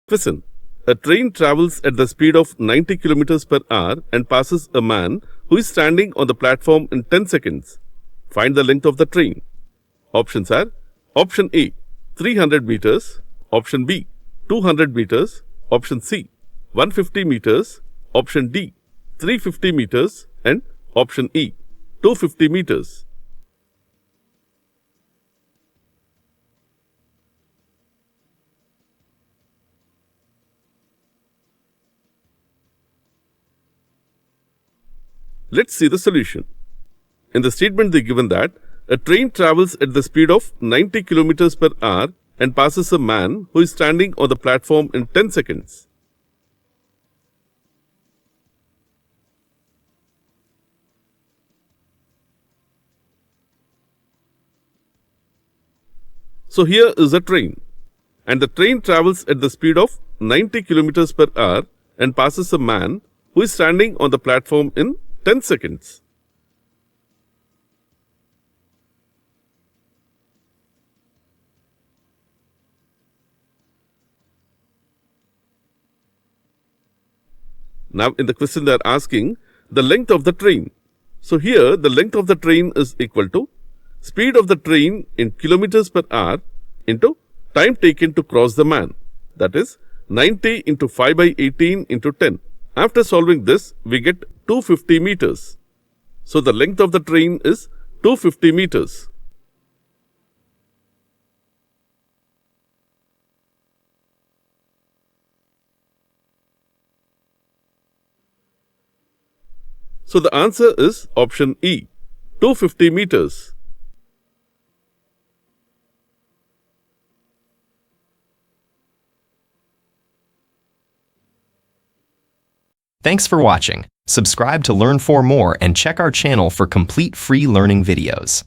Listen, a train travels at the speed of 90 kilometers per hour and passes a man who is standing on the platform in 10 seconds. Find the length of the train. Options are Option A, 300 meters, Option B, 200 meters, Option C, 150 meters, Option D, 350 meters, and Option E, 250 meters. Let's see the solution. In the statement they given that a train travels at the speed of 90 kilometers per hour and passes a man who is standing on the platform in 10 seconds. So here is a train, and the train travels at the speed of 90 kilometers per hour and passes a man who is standing on the platform in 10 seconds. Now in the question they are asking the length of the train. So here the length of the train is equal to speed of the train in kilometers per hour into time taken to cross the man. That is 90 into 5 by 18 into 10. After solving this, we get 250 meters. So the length of the train is 250 meters. So the answer is option E, 250 meters. Thanks for watching. Subscribe to learn 4 more and check our channel for complete free learning videos.